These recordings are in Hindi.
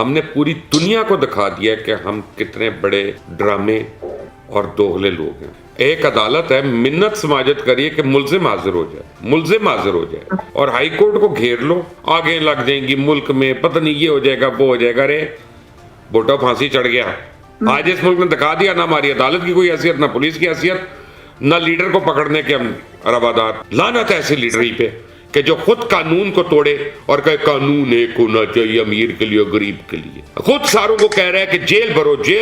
हमने पूरी दुनिया को दिखा दिया कि हम कितने बड़े ड्रामे और दोगले लोग हैं। एक अदालत है, मिन्नत समाजत करिए कि मुल्जिम हाजिर हो जाए, मुल्जिम हाजिर हो जाए, और हाई कोर्ट को घेर लो, आगे लग जाएंगी मुल्क में, पता नहीं ये हो जाएगा वो हो जाएगा। अरे बोटा फांसी चढ़ गया। आज इस मुल्क ने दिखा दिया ना हमारी अदालत की कोई हैसियत, ना पुलिस की हैसियत, ना लीडर को पकड़ने के हम रवादार। लानत है ऐसे लीडरी पे कि जो खुद कानून को तोड़े और कहे कानून एक होना चाहिए अमीर के लिए गरीब के लिए। खुद सारों को कह रहा है कि जेल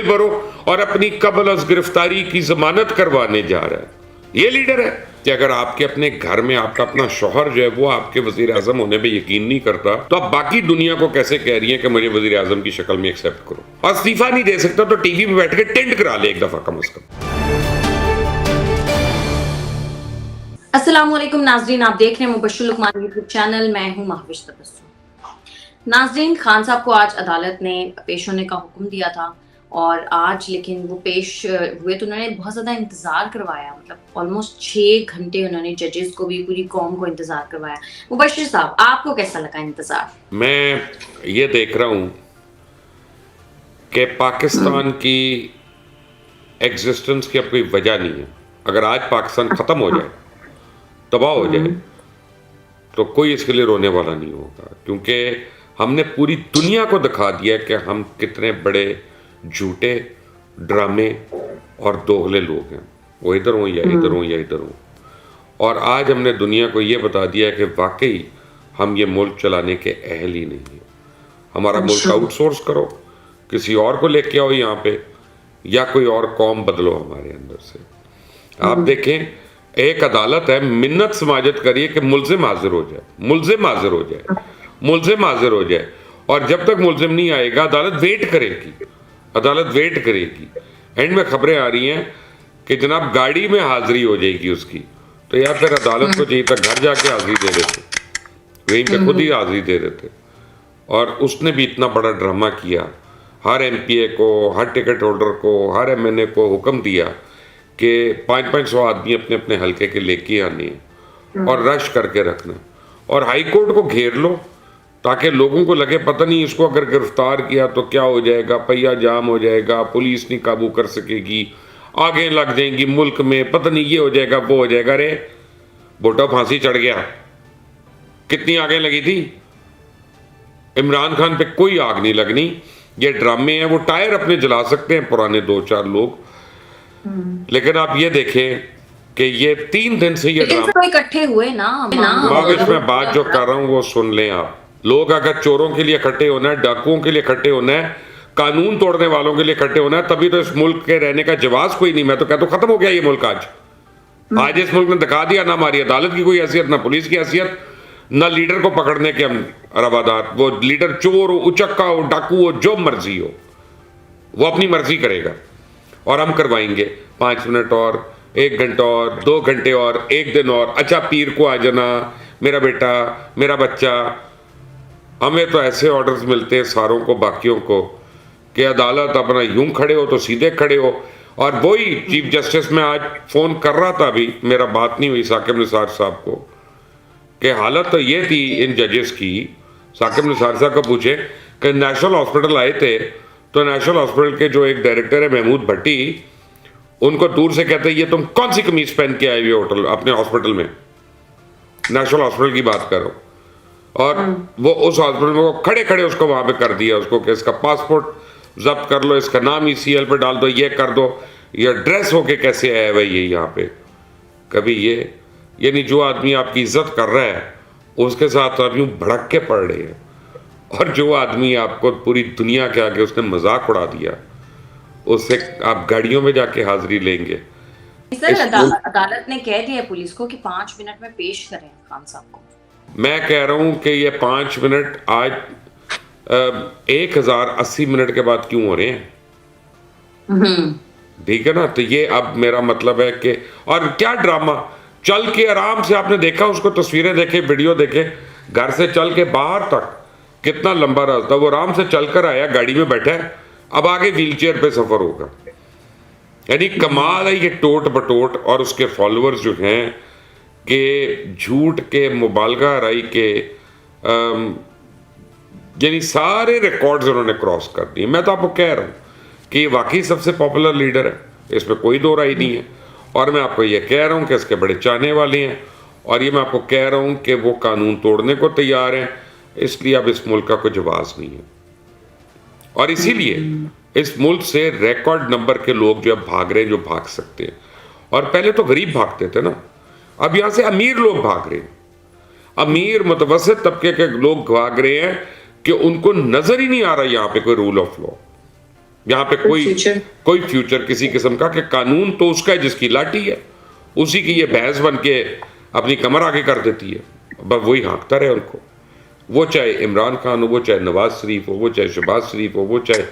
भरो और अपनी कबल अज गिरफ्तारी की जमानत करवाने जा रहा है। ये लीडर है कि अगर आपके अपने घर में आपका अपना शौहर जो है वो आपके वजीर आजम होने पे यकीन नहीं करता, तो आप बाकी दुनिया को कैसे कह रही हैं कि मुझे वजीर आजम की शक्ल में एक्सेप्ट करो। और इस्तीफा नहीं दे सकता तो टीवी पे बैठ के टेंट करा ले एक दफा कम से कम। अस्सलाम वालेकुम नाजरीन, आप देख रहे हैं मुबश्शिर लुकमान यूट्यूब चैनल। मैं हूं महविश तबस्सुम। नाजरीन, खान साहब को आज अदालत ने पेश होने का हुक्म दिया था और आज लेकिन वो पेश हुए तो उन्होंने बहुत ज़्यादा इंतज़ार करवाया, मतलब ऑलमोस्ट 6 घंटे उन्होंने जजेस को भी पूरी कौम को इंतज़ार करवाया। मुबश्शिर साहब, आपको कैसा लगा इंतज़ार? मैं ये देख रहा हूँ कि पाकिस्तान की एग्जिस्टेंस की अब कोई वजह नहीं है। अगर आज पाकिस्तान ख़त्म हो जाए, तबाह हो जाए, तो कोई इसके लिए रोने वाला नहीं होगा, क्योंकि हमने पूरी दुनिया को दिखा दिया कि हम कितने बड़े झूठे ड्रामे और दोगले लोग हैं। वो इधर हो या इधर हो या इधर हो। और आज हमने दुनिया को ये बता दिया कि वाकई हम ये मुल्क चलाने के अहल ही नहीं है। हमारा मुल्क आउटसोर्स करो, किसी और को लेके आओ यहाँ पे, या कोई और कौम बदलो हमारे अंदर से। आप देखें, एक अदालत है, मिन्नत समाजत करिए कि मुल्जिम हाजिर हो जाए, मुल्जिम हाजिर हो जाए, मुल्जिम हाजिर हो जाए, और जब तक मुल्जिम नहीं आएगा अदालत वेट करेगी, अदालत वेट करेगी। एंड में खबरें आ रही हैं कि जनाब गाड़ी में हाजिरी हो जाएगी उसकी, तो यार फिर अदालत को चाहिए था घर जाके हाजिरी दे देते, वहीं पे खुद ही हाजिरी दे देते। और उसने भी इतना बड़ा ड्रामा किया, हर MPA को, हर टिकट होल्डर को, हर MNA को हुक्म दिया कि 500 आदमी अपने अपने हल्के के लेके आने और रश करके रखना, और हाई कोर्ट को घेर लो ताकि लोगों को लगे पता नहीं इसको अगर गिरफ्तार किया तो क्या हो जाएगा, पहिया जाम हो जाएगा, पुलिस नहीं काबू कर सकेगी, आगे लग जाएंगी मुल्क में, पता नहीं ये हो जाएगा वो हो जाएगा। अरे बोटा फांसी चढ़ गया। कितनी आगे लगी थी? इमरान खान पे कोई आग नहीं लगनी। ये ड्रामे हैं, वो टायर अपने जला सकते हैं पुराने 2-4 लोग, लेकिन आप ये देखें कि ये 3 दिन से ये ड्रामा इकट्ठे हुए ना। मैं बात जो कर रहा हूँ वो सुन लें आप। लोग अगर चोरों के लिए इकट्ठे होना है, डाकुओं के लिए इकट्ठे होना है, कानून तोड़ने वालों के लिए इकट्ठे होना है, तभी तो इस मुल्क के रहने का जवाब कोई नहीं। मैं तो कहता हूँ खत्म हो गया ये मुल्क। आज इस मुल्क ने दिखा दिया ना हमारी अदालत की कोई हैसियत, ना पुलिस की हैसियत, ना लीडर को पकड़ने के हम रवादार। वो लीडर चोर हो, उचक्का हो, डाकू हो, जो मर्जी हो, वो अपनी मर्जी करेगा और हम करवाएंगे 5 मिनट और, 1 घंटा और, 2 घंटे और, 1 दिन और। अच्छा पीर को आ जाना मेरा बेटा, मेरा बच्चा। हमें तो ऐसे ऑर्डर्स मिलते हैं सारों को, बाकियों को, कि अदालत अपना यूं खड़े हो तो सीधे खड़े हो। और वही चीफ जस्टिस में आज फोन कर रहा था, अभी मेरा बात नहीं हुई साकिब निसार साहब को, कि हालत तो ये थी इन जजेस की। साकिब निसार साहब को पूछे कि नेशनल हॉस्पिटल आए थे, तो नेशनल हॉस्पिटल के जो एक डायरेक्टर है महमूद भट्टी, उनको दूर से कहते ये तुम कौन सी कमीज पहन के आए हुए होटल अपने हॉस्पिटल में, नेशनल हॉस्पिटल की बात करो। और वो उस हॉस्पिटल में वो खड़े खड़े उसको वहां पे कर दिया उसको कि इसका पासपोर्ट जब्त कर लो, इसका नाम ECL पे डाल दो, ये कर दो, ये ड्रेस होके कैसे आया भाई ये यहाँ पे। कभी ये यानी जो आदमी आपकी इज्जत कर रहा है उसके साथ आप यूं भड़क के पड़ रहे हैं, और जो आदमी आपको पूरी दुनिया के आगे उसने मजाक उड़ा दिया, उससे आप गाड़ियों में जाके हाजिरी लेंगे। सर, अदालत ने कह दिया पुलिस को कि 5 मिनट में पेश करें खान साहब को। मैं कह रहा हूं कि ये 5 मिनट आज 1080 मिनट के बाद क्यों हो रहे हैं? ठीक है ना। तो ये अब मेरा मतलब है कि, और क्या ड्रामा, चल के आराम से आपने देखा उसको, तस्वीरें देखे, वीडियो देखे, घर से चल के बाहर तक कितना लंबा रास्ता, वो आराम से चलकर आया, गाड़ी में बैठा है, अब आगे व्हीलचेयर पे सफर होगा। यानी कमाल है ये टोट बटोट और उसके फॉलोअर्स जो हैं कि झूठ के, मुबालगा राई के, यानी सारे रिकॉर्ड्स उन्होंने क्रॉस कर दिए। मैं तो आपको कह रहा हूँ कि ये वाकई सबसे पॉपुलर लीडर है, इसमें कोई दो राय नहीं है। और मैं आपको ये कह रहा हूँ कि इसके बड़े चाहने वाले हैं, और ये मैं आपको कह रहा हूँ कि वो कानून तोड़ने को तैयार हैं, इसलिए अब इस मुल्क का कोई जवाब नहीं है। और इसीलिए इस मुल्क से रिकॉर्ड नंबर के लोग जो अब भाग रहे हैं, जो भाग सकते हैं। और पहले तो गरीब भागते थे ना, अब यहाँ से अमीर लोग भाग रहे हैं। अमीर मुतवसत तबके के लोग भाग रहे हैं कि उनको नजर ही नहीं आ रहा यहाँ पे कोई रूल ऑफ लॉ, यहाँ पे कोई फ्यूचर किसी किस्म का, कि कानून तो उसका है जिसकी लाठी है, उसी की ये भैंस बन के अपनी कमर आगे कर देती है, बस वही हाँकता रहे उनको। वो चाहे इमरान खान हो, वो चाहे नवाज शरीफ हो, वो चाहे शहबाज शरीफ हो, वो चाहे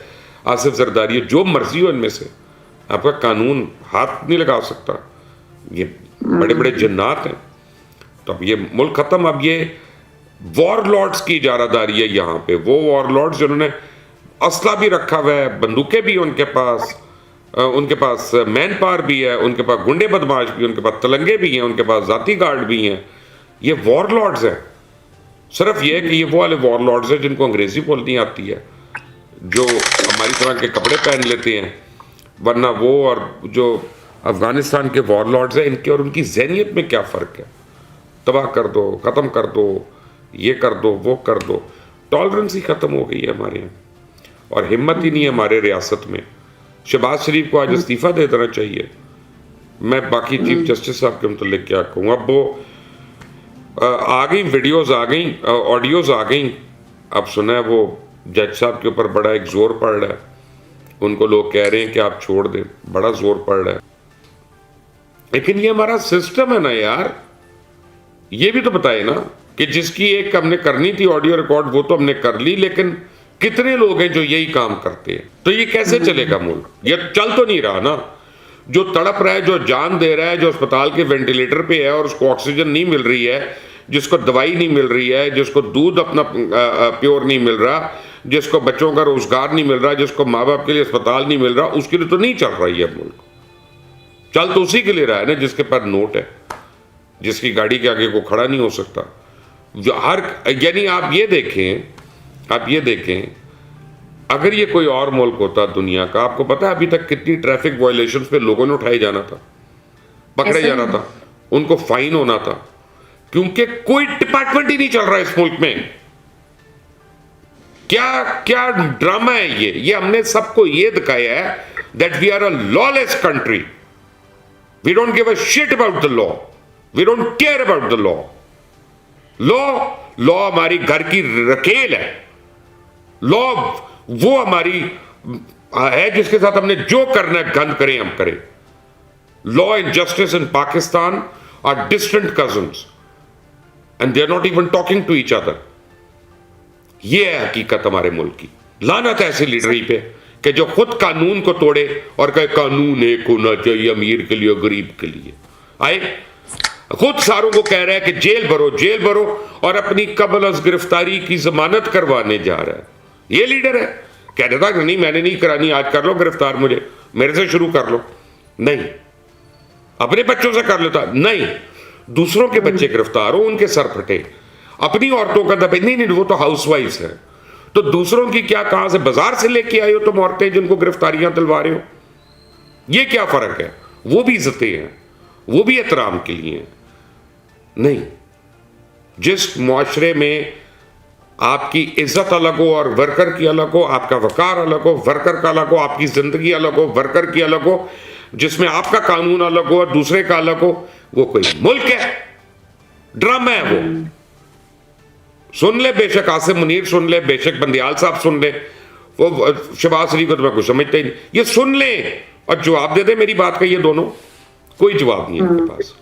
आसिफ जरदारी हो, जो मर्जी हो इनमें से, आपका कानून हाथ नहीं लगा सकता। ये बड़े बड़े जन्नात हैं। तो अब ये मुल्क खत्म। अब ये वॉर लॉर्ड्स की इजारादारी है यहाँ पे। वो वॉर लॉर्ड्स जिन्होंने असला भी रखा हुआ है, बंदूकें भी उनके पास मैन पावर भी है, उनके पास गुंडे बदमाश भी, उनके पास तलंगे भी हैं, उनके पास जाती गार्ड भी हैं। ये वॉर लॉर्ड्स हैं। सिर्फ ये है कि ये वो वाले वॉर लॉर्ड्स हैं जिनको अंग्रेजी बोलनी आती है, जो हमारी तरह के कपड़े पहन लेते हैं, वरना वो और जो अफगानिस्तान के वॉर लॉर्ड्स हैं, इनके और उनकी ज़हनियत में क्या फ़र्क है। तबाह कर दो, ख़त्म कर दो, ये कर दो, वो कर दो। टॉलरेंस ही ख़त्म हो गई है हमारे यहाँ, और हिम्मत ही नहीं है हमारे रियासत में। शहबाज शरीफ को आज इस्तीफ़ा दे देना चाहिए। मैं बाकी चीफ जस्टिस साहब के मतलब क्या कहूँ। अब वो आ गई वीडियोज़ आ गई, ऑडियोज़ आ गई। अब सुना है वो जज साहब के ऊपर बड़ा एक जोर पड़ रहा है, उनको लोग कह रहे हैं कि आप छोड़ दें, बड़ा जोर पड़ रहा है। लेकिन ये हमारा सिस्टम है ना यार, ये भी तो बताए ना कि जिसकी एक हमने करनी थी ऑडियो रिकॉर्ड, वो तो हमने कर ली, लेकिन कितने लोग हैं जो यही काम करते हैं। तो ये कैसे चलेगा मुल्क? ये चल तो नहीं रहा ना। जो तड़प रहा है, जो जान दे रहा है, जो अस्पताल के वेंटिलेटर पे है और उसको ऑक्सीजन नहीं मिल रही है, जिसको दवाई नहीं मिल रही है, जिसको दूध अपना प्योर नहीं मिल रहा, जिसको बच्चों का रोजगार नहीं मिल रहा, जिसको माँ बाप के लिए अस्पताल नहीं मिल रहा, उसके लिए तो नहीं चल रही है मुल्क। चल तो उसी के लिए रहा है ना जिसके पास नोट है, जिसकी गाड़ी के आगे को खड़ा नहीं हो सकता। जो हर यानी आप ये देखें, अगर ये कोई और मुल्क होता दुनिया का, आपको पता है अभी तक कितनी ट्रैफिक वायलेशंस पे लोगों ने उठाए जाना था, पकड़े जाना था, उनको फाइन होना था, क्योंकि कोई डिपार्टमेंट ही नहीं चल रहा इस मुल्क में। क्या क्या ड्रामा है ये हमने सबको ये दिखाया है that we are a lawless country. We don't give a shit about the law, we don't care about the law. Law हमारी घर की रखेल है। लॉ वो हमारी है जिसके साथ हमने जो करना है गंद करें हम करें। Law and justice in Pakistan are distant cousins and they are not even talking to each other. ये है हकीकत हमारे मुल्क की। लानत है ऐसे लीडरी पे कि जो खुद कानून को तोड़े और कहे कानून एक होना चाहिए, अमीर के लिए गरीब के लिए। आए खुद सारों को कह रहा है कि जेल भरो और अपनी कबल अज गिरफ्तारी की जमानत करवाने जा रहा है। ये लीडर है। कह रहा था कि नहीं मैंने नहीं करानी, आज कर लो गिरफ्तार, मुझे मेरे से शुरू कर लो। नहीं, अपने बच्चों से कर लेता, नहीं, दूसरों के बच्चे गिरफ्तार हो, उनके सर फटे, अपनी औरतों का दबे, नहीं वो तो हाउसवाइफ्स हैं, तो दूसरों की क्या, कहां से बाजार से लेके आई हो तुम औरतें जिनको गिरफ्तारियां दिलवा रहे हो? ये क्या फर्क है? वो भी इज्जतें हैं, वो भी एहतराम के लिए हैं। नहीं, जिस मुआशरे में आपकी इज्जत अलग हो और वर्कर की अलग हो, आपका वकार अलग हो, वर्कर का अलग हो, आपकी जिंदगी अलग हो, वर्कर की अलग हो, जिसमें आपका कानून अलग हो और दूसरे का अलग हो, वो कोई मुल्क है? ड्रामा है वो। सुन ले बेशक आसिम मुनीर सुन ले, बेशक बंदियाल साहब सुन ले, वो शहबाज शरीफ को तो मैं कुछ समझता ही नहीं। ये सुन ले और जवाब दे दे मेरी बात का। ये दोनों कोई जवाब नहीं है उनके पास,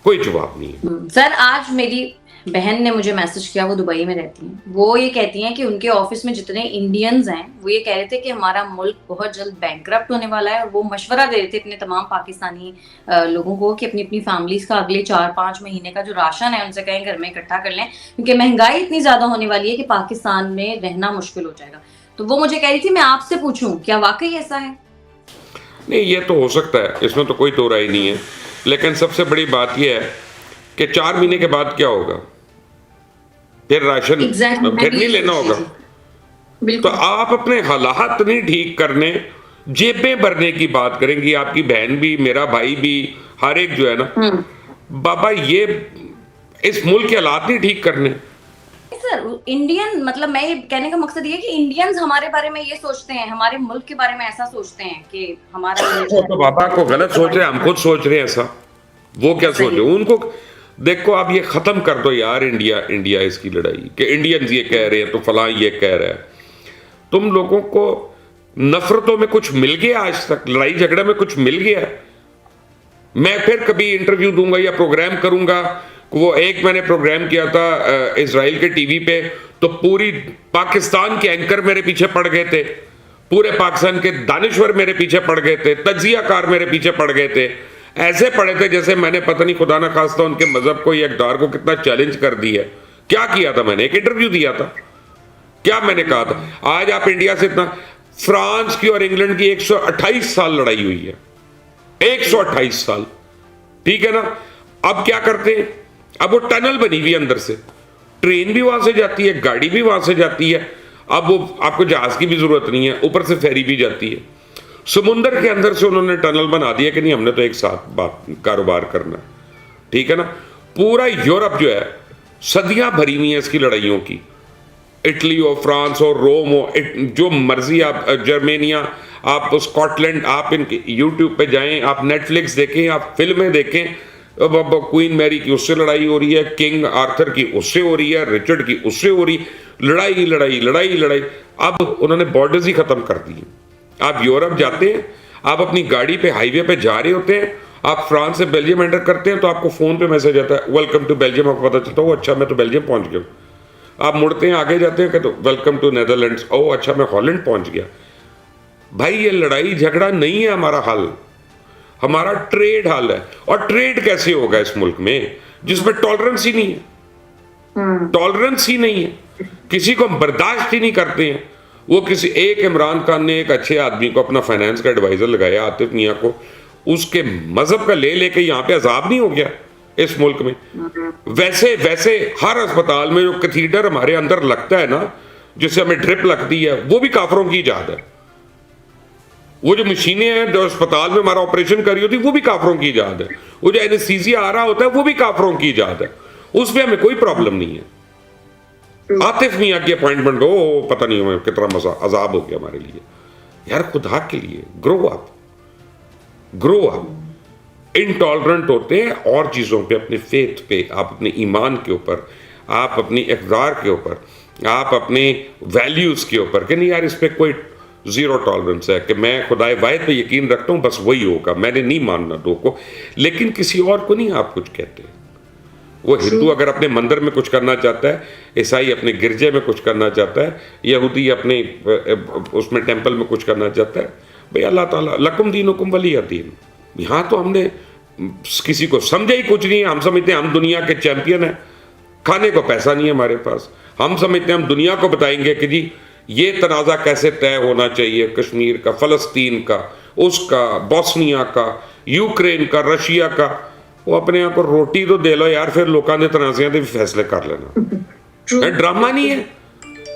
कोई जवाब नहीं है। सर आज मेरी बहन ने मुझे मैसेज किया, वो दुबई में रहती हैं। वो ये कहती हैं कि उनके ऑफिस में जितने इंडियंस हैं वो ये कह रहे थे कि हमारा मुल्क बहुत जल्द बैंकरप्ट होने वाला है, और वो मशवरा दे रहे थे अपने तमाम पाकिस्तानी लोगों को कि अपनी अपनी फैमिलीज का अगले 4-5 महीने का जो राशन है उनसे कहीं घर में इकट्ठा कर लें, क्योंकि महंगाई इतनी ज्यादा होने वाली है कि पाकिस्तान में रहना मुश्किल हो जाएगा। तो वो मुझे कह रही थी मैं आपसे पूछूं क्या वाकई ऐसा है? नहीं, ये तो हो सकता है, इसमें तो कोई दो राय नहीं है, लेकिन सबसे बड़ी बात यह है कि 4 महीने के बाद क्या होगा? फिर राशन एग्जैक्टली फिर नहीं लेना होगा। तो बिल्कुल आप अपने हालात नहीं ठीक करने, जेबें भरने की बात करेंगी, आपकी बहन भी, मेरा भाई भी, हर एक जो है ना बाबा, ये इस मुल्क के हालात नहीं ठीक करने। सर इंडियन, मतलब मैं ये कहने का मकसद ये है कि इंडियंस हमारे बारे में ये सोचते हैं, हमारे मुल्क के बारे में ऐसा सोचते हैं कि हमारा वो तो बाबा को गलत सोच रहे हैं, हम खुद सोच रहे हैं ऐसा। वो क्या सोच रहे हैं? उनको देखो, आप ये खत्म कर दो यार, इंडिया इंडिया इसकी लड़ाई कि इंडियंस ये कह रहे हैं तो फलां ये कह रहा है। तुम लोगों को नफरतों में कुछ मिल गया आज तक? लड़ाई झगड़े में कुछ मिल गया? मैं फिर कभी इंटरव्यू दूंगा या प्रोग्राम करूंगा। वो एक मैंने प्रोग्राम किया था इजराइल के टीवी पे, तो पूरी पाकिस्तान के एंकर मेरे पीछे पड़ गए थे, पूरे पाकिस्तान के दानिश्वर मेरे पीछे पड़ गए थे, तज्जियाकार मेरे पीछे पड़ गए थे। ऐसे पड़े थे जैसे मैंने पता नहीं खुदा ना खास्ता उनके मजहब को या इक़्तिदार को कितना चैलेंज कर दिया। क्या किया था मैंने? एक इंटरव्यू दिया था। क्या मैंने कहा था? आज आप इंडिया से इतना, फ्रांस की और इंग्लैंड की 128 साल लड़ाई हुई है, 128 साल, ठीक है ना। अब क्या करते हैं? अब वो टनल बनी हुई है अंदर से, ट्रेन भी वहां से जाती है, गाड़ी भी वहां से जाती है। अब वो आपको जहाज की भी जरूरत नहीं है, ऊपर से फेरी भी जाती है। समुंदर के अंदर से उन्होंने टनल बना दिया कि नहीं, हमने तो एक साथ बात कारोबार करना, ठीक है ना। पूरा यूरोप जो है सदियां भरी हुई है इसकी लड़ाइयों की। इटली हो, फ्रांस हो, रोम हो, जो मर्जी, आप जर्मेनिया, आप स्कॉटलैंड, आप इनके यूट्यूब पे जाएं, आप नेटफ्लिक्स देखें, आप फिल्में देखें। अब क्वीन मैरी की उससे लड़ाई हो रही है, किंग आर्थर की उससे हो रही है, रिचर्ड की उससे हो रही, लड़ाई लड़ाई लड़ाई लड़ाई। अब उन्होंने बॉर्डर्स ही खत्म कर दिए। आप यूरोप जाते हैं, आप अपनी गाड़ी पे हाईवे पे जा रहे होते हैं, आप फ्रांस से बेल्जियम एंटर करते हैं तो आपको फोन पे मैसेज आता है, वेलकम टू बेल्जियम। आपको पता चलता है, अच्छा मैं तो बेल्जियम पहुंच गया। आप मुड़ते हैं, आगे जाते हैं, कहते वेलकम टू नेदरलैंड्स। ओह अच्छा मैं हॉलैंड पहुंच गया। भाई ये लड़ाई झगड़ा नहीं है हमारा हल, हमारा ट्रेड हाल है। और ट्रेड कैसे होगा इस मुल्क में जिसमें टॉलरेंस ही नहीं है? टॉलरेंस ही नहीं है, किसी को हम बर्दाश्त ही नहीं करते हैं। वो किसी एक इमरान खान ने एक अच्छे आदमी को अपना फाइनेंस का एडवाइजर लगाया, आतिफ मियां को, उसके मजहब का ले लेके यहां पे अजाब नहीं हो गया इस मुल्क में? वैसे वैसे हर अस्पताल में जो कैथीटर हमारे अंदर लगता है ना, जिससे हमें ड्रिप लगती है, वो भी काफरों की इजाद है। वो जो मशीनें हैं जो अस्पताल में हमारा ऑपरेशन कर रही होती, वो भी काफरों की इजाद है। वो जो एनेस्थीसिया आ रहा होता है, वो भी काफरों की इजाद है। उसमें हमें कोई प्रॉब्लम नहीं है। आतिफ मियां की अपॉइंटमेंट हो, पता नहीं हमें कितना मजा अजाब हो गया हमारे लिए। यार खुदा के लिए grow up, grow up. Intolerant होते हैं और चीज़ों पे, अपने फेथ पे, आप अपने ईमान के ऊपर, आप अपनी इक़्तिदार के ऊपर, आप अपने वैल्यूज़ के ऊपर, कि नहीं यार इस पर कोई ज़ीरो टॉलरेंस है, कि मैं खुदाए वाहिद पे यकीन रखता हूँ, बस वही होगा, मैंने नहीं मानना दो को। लेकिन किसी और को नहीं आप कुछ कहते। वो हिंदू अगर अपने मंदिर में कुछ करना चाहता है, ईसाई अपने गिरजे में कुछ करना चाहता है, यहूदी अपने उसमें टेंपल में कुछ करना चाहता है, भाई अल्लाह ताला लकुम दीनुकुम वलिय दीन। यहाँ तो हमने किसी को समझा ही कुछ नहीं है। हम समझते हैं हम दुनिया के चैंपियन हैं, खाने को पैसा नहीं है हमारे पास। हम समझते हैं हम दुनिया को बताएंगे कि जी ये तनाज़ा कैसे तय होना चाहिए, कश्मीर का, फ़लस्तीन का, उसका, बोस्निया का, यूक्रेन का, रशिया का। वो अपने यहाँ को रोटी तो दे लो यार, फिर लोगों के तनाज़ियां दे फैसले कर लेना। ड्रामा नहीं है।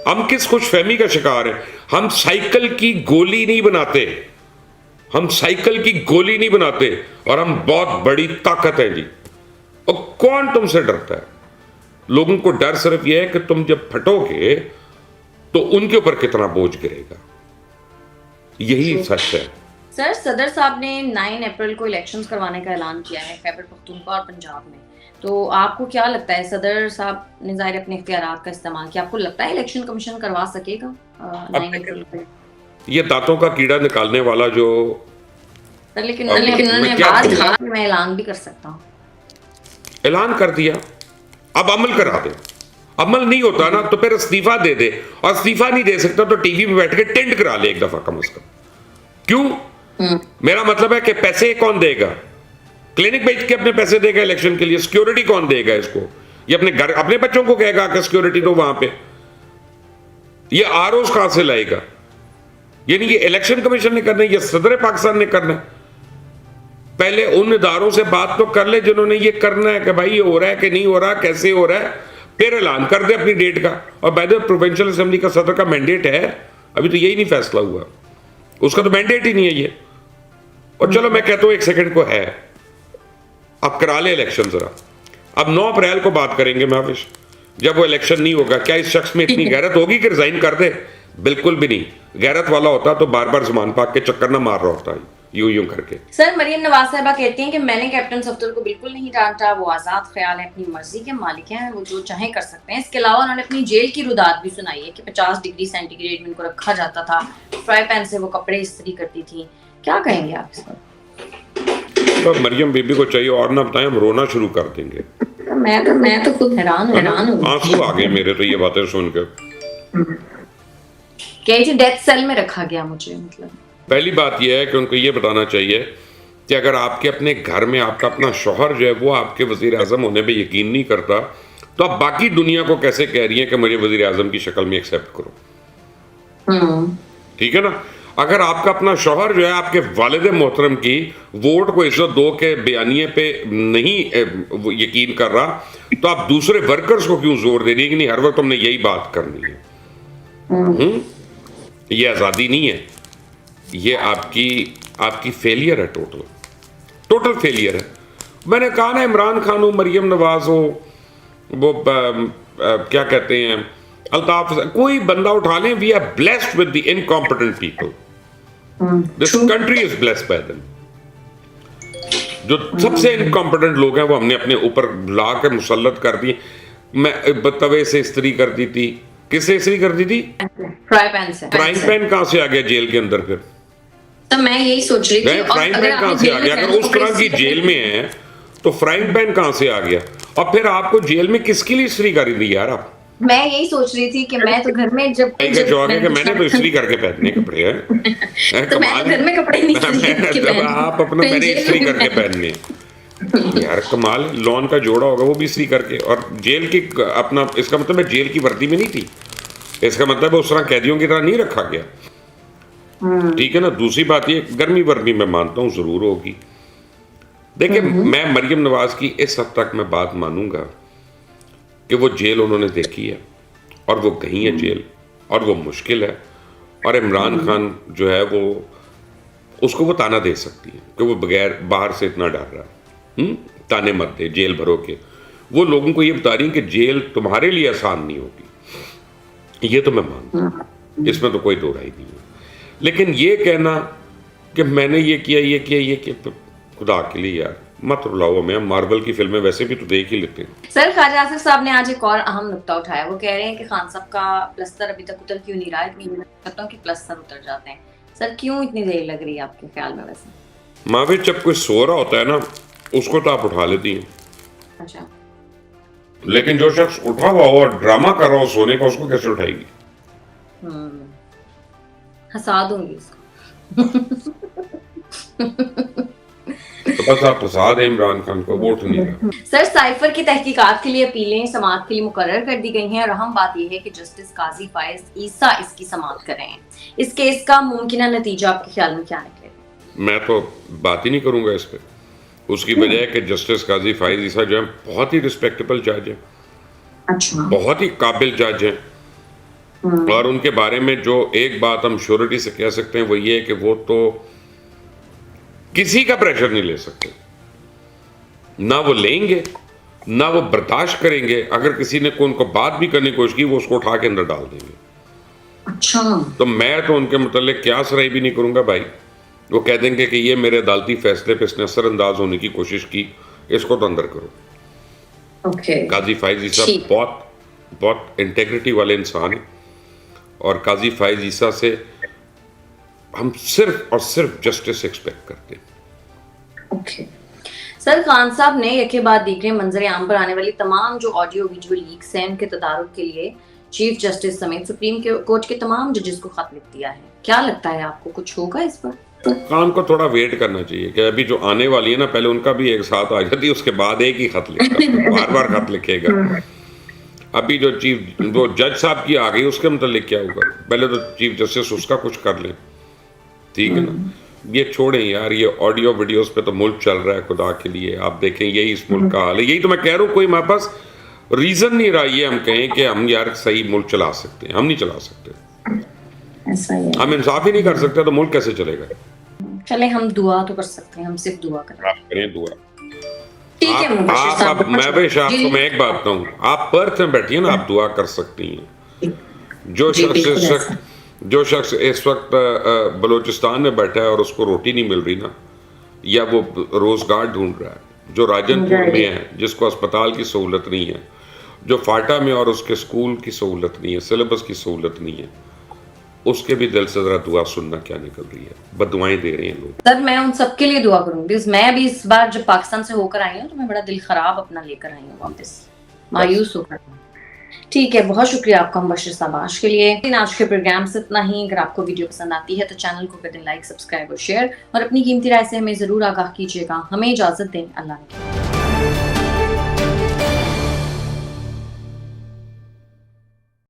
हम किस खुशफहमी का शिकार हैं? हम साइकिल की गोली नहीं बनाते, हम साइकिल की गोली नहीं बनाते, और हम बहुत बड़ी ताकत है जी। और कौन तुमसे डरता है? लोगों को डर सिर्फ यह है कि तुम जब फटोगे तो उनके ऊपर कितना बोझ गिरेगा। यही सच है। सर सदर साहब ने 9 अप्रैल को इलेक्शंस करवाने का ऐलान किया है खैबर पख्तूनख्वा और पंजाब में। तो आपको क्या लगता है, सदर साहब ने जाहिर अपने इख्तियारात का इस्तेमाल किया, आपको लगता है इलेक्शन कमीशन करवा सकेगा 9 अप्रैल को? ये दांतों का कीड़ा निकालने वाला जो, लेकिन उन्होंने बात कहा कि मैं ऐलान भी कर सकता हूँ। ऐलान कर दिया, अब अमल करा दे। अमल नहीं होता ना तो फिर इस्तीफा दे दे, और इस्तीफा नहीं दे सकता तो टीवी पे बैठ के टेंट करा ले एक दफा कम से कम। क्यों? मेरा मतलब है कि पैसे कौन देगा? क्लिनिक बेच के अपने पैसे देगा इलेक्शन के लिए? सिक्योरिटी कौन देगा इसको? ये अपने घर, अपने बच्चों को कहेगा कि सिक्योरिटी दो वहां पे? ये आरओज कहां से लाएगा? यानी ये इलेक्शन कमीशन ने करना है, ये सदर पाकिस्तान ने करना है? पहले उन इदारों से बात तो कर ले जिन्होंने ये करना है कि भाई ये हो रहा है कि नहीं हो रहा, कैसे हो रहा है। फिर ऐलान कर दे अपनी डेट का। और by the way provincial assembly का सदर का मैंडेट है, अभी तो यही नहीं फैसला हुआ, उसका तो मैंडेट ही नहीं है ये। और चलो मैं कहता हूं 1 सेकंड को है, अब करा ले इलेक्शन जरा। अब 9 अप्रैल को बात करेंगे महाविश, जब वो इलेक्शन नहीं होगा, क्या इस शख्स में इतनी गैरत होगी कि रिजाइन कर दे? बिल्कुल भी नहीं। गैरत वाला होता तो बार बार जमान पाक के चक्कर ना मार रहा होता यूं करके। सर मरियम नवाज साहिबा कहती हैं कि मैंने कैप्टन सफदर को बिल्कुल नहीं डांटा, वो आजाद ख्याल है, अपनी मर्जी के मालिक हैं, वो जो चाहे कर सकते हैं। इसके अलावा उन्होंने अपनी जेल की रुदात भी सुनाई है कि 50 डिग्री सेंटीग्रेड में इनको रखा जाता था, फ्राई पैन से वो कपड़े इस्त्री करती थी। क्या कहेंगे आप इस पर? तो मरियम बीबी को चाहिए और ना बताएं, हम रोना शुरू कर देंगे। मैं तो खुद हैरान हूँ। आंसू आ गए मेरे तो ये बातें सुनकर। कही थी डेथ सेल में रखा गया मुझे, मतलब पहली बात यह है कि उनको ये बताना चाहिए कि अगर आपके अपने घर में आपका अपना शौहर जो है वो आपके वजीर आजम होने पे यकीन नहीं करता, तो आप बाकी दुनिया को कैसे कह रही हैं कि मुझे वजीर आजम की शक्ल में एक्सेप्ट करो? ठीक है ना। अगर आपका अपना शौहर जो है आपके वालिद मोहतरम की वोट को इज्जत दो के बयानिए पे नहीं यकीन कर रहा, तो आप दूसरे वर्कर्स को क्यों जोर दे रही है कि नहीं हर वक्त हमने यही बात करनी है? ये आज़ादी नहीं है, ये आपकी फेलियर है, टोटल फेलियर है। मैंने कहा ना, इमरान खान हो, मरियम नवाज हो, वो क्या कहते हैं अल्ताफ, कोई बंदा उठा लें, we are blessed with the incompetent people, this country is blessed by them. जो सबसे इनकॉम्पिटेंट लोग हैं वो हमने अपने ऊपर ला के मुसल्लत कर दिए। मैं तवे से इस्त्री कर दी थी, किससे इस्त्री कर दी थी? फ्राई पैन से। फ्राइंग पैन कहां से आ गया जेल के अंदर? फिर तो मैं यही सोच रही थी, फ्राइंग पैन कहां से आ गया? अगर उस तरह की जेल में है तो फ्राइंग पैन कहां से आ गया? और फिर आपको जेल में किसके लिए इस्त्री करी थी यार आप? मैं यही सोच रही थी कि मैं तो घर में जब मैंने तो इस्त्री करके पहनने कपड़े हैं। तो मैं तो घर में कपड़े नहीं इस्त्री करके आप अपना मैंने इस्त्री करके पहनने यार, कमाल। लॉन का जोड़ा होगा वो भी इस्त्री करके, और जेल की अपना, इसका मतलब मैं जेल की वर्दी में नहीं थी, इसका मतलब उस तरह कैदियों की तरह नहीं रखा गया। ठीक है ना। दूसरी बात ये, गर्मी वर्मी मैं मानता हूं जरूर होगी। देखिए, मैं मरियम नवाज की इस हद तक मैं बात मानूंगा कि वो जेल उन्होंने देखी है और वो गई है जेल, और वो मुश्किल है, और इमरान खान जो है वो उसको वो ताना दे सकती है कि वो बगैर बाहर से इतना डर रहा है। ताने मत दे, जेल भरो के। वो लोगों को ये बता रही है कि जेल तुम्हारे लिए आसान नहीं होगी, ये तो मैं मानता हूं, इसमें तो कोई दो राय नहीं है। लेकिन ये कहना कि मैंने ये किया, तो खुदा के लिए यार मत रुलाओ। मैं मार्वल की फिल्में वैसे भी तो देख ही लेते हैं। सर ख्वाजा आसिफ साहब ने आज एक और अहम नुक्ता उठाया। वो कह रहे हैं कि खान साहब का प्लस्तर अभी तक उतर क्यों नहीं रहा है। इतनी मैं कहता हूं कि प्लस्तर उतर जाते हैं। सर क्यों इतनी देर लग रही है आपके ख्याल में? वैसे मावी, जब कोई सो रहा होता है ना, उसको तो आप उठा लेती हैं। अच्छा, लेकिन जो शख्स उठा हुआ हो और ड्रामा कर रहा हो सोने का, उसको कैसे उठाएगी? हंसा दूंगी इसको। तो बस आप फंसा दें इमरान खान को, वोट नहीं रहा। सर साइफर की तहकीकात के लिए अपीलें समाअत के लिए मुकर्रर कर दी गई हैं, और अहम बात यह है कि जस्टिस काजी फायज ईसा इसकी समाअत कर रहे हैं। इस केस का मुमकिन नतीजा आपके ख्याल में क्या निकलेगा? मैं तो बात ही नहीं करूंगा इस पर। उसकी वजह है कि जस्टिस काजी फायज ईसा जो है बहुत ही रिस्पेक्टेबल जज है। अच्छा, बहुत ही काबिल जज है। और उनके बारे में जो एक बात हम श्योरिटी से कह सकते हैं वो ये है कि वो तो किसी का प्रेशर नहीं ले सकते, ना वो लेंगे ना वो बर्दाश्त करेंगे। अगर किसी ने उनको बात भी करने की कोशिश की, वो उसको उठा के अंदर डाल देंगे। अच्छा, तो मैं तो उनके मतलब क्या सराई भी नहीं करूंगा भाई। वो कह देंगे कि ये मेरे अदालती फैसले पे इसने असरअंदाज होने की कोशिश की, इसको तो अंदर करो। ओके। काजी फायज ईसा बहुत इंटेग्रिटी वाले इंसान है, और काजी फायज ईसा से हम सिर्फ और सिर्फ जस्टिस एक्सपेक्ट करते हैं। ओके। सर खान साहब ने यके बाद दीगरे मंजर आम पर आने वाली तमाम जो ऑडियो विजुअल लीक्स हैं उनके तदारुक के लिए चीफ जस्टिस समेत सुप्रीम कोर्ट के तमाम जजेस को खत लिख दिया है। क्या लगता है आपको, कुछ होगा इस पर? खान को थोड़ा वेट करना चाहिए कि अभी जो आने वाली है ना, पहले उनका भी एक साथ आ जाती है, उसके बाद एक ही खत लिखेगा, बार बार खत लिखेगा। अभी जो वो जज साहब की आ गई, उसके मतलब क्या होगा? पहले तो चीफ जस्टिस उसका कुछ कर ले, ठीक है ना। ये छोड़ें यार, ये ऑडियो वीडियोस पे तो मुल्क चल रहा है, खुदा के लिए आप देखें, यही इस मुल्क का हाल है। यही तो मैं कह रहा हूँ, कोई हमारे पास रीजन नहीं रहा ये हम कहें कि हम यार सही मुल्क चला सकते हैं। हम नहीं चला सकते, ऐसा ही है। हम इंसाफ ही नहीं कर सकते तो मुल्क कैसे चलेगा? चले हम दुआ तो कर सकते हैं, हम सिर्फ दुआ करें। आप करें दुआ। ठीक है मुबश्शिर आप साहब, मैं भी आपको मैं एक बात कहूँ, आप पर्थ में बैठिए ना, आप दुआ कर सकती हैं। जो शख्स इस वक्त बलूचिस्तान में बैठा है और उसको रोटी नहीं मिल रही ना, या वो रोजगार ढूंढ रहा है, जो राजनपुर में है जिसको अस्पताल की सहूलत नहीं है, जो फाटा में और उसके स्कूल की सहूलत नहीं है, सिलेबस की सहूलत नहीं है, उसके भी दिल से जरा दुआ सुनना क्या निकल रही है। बदुआएं दे रहे हैं लोग। सर मैं उन सबके लिए दुआ करूंगी, बिकॉज मैं अभी इस बार जब पाकिस्तान से होकर आई हूँ तो मैं बड़ा दिल खराब अपना लेकर आई हूँ वापस, मायूस होकर। ठीक है, बहुत शुक्रिया आपका मुबश्शिर साहब आज के लिए। आज के प्रोग्राम से इतना ही। अगर आपको वीडियो पसंद आती है तो चैनल को कर दें लाइक, सब्सक्राइब और शेयर, और अपनी कीमती राय से हमें जरूर आगाह कीजिएगा। हमें इजाजत दें। अल्लाह हाफ़िज़।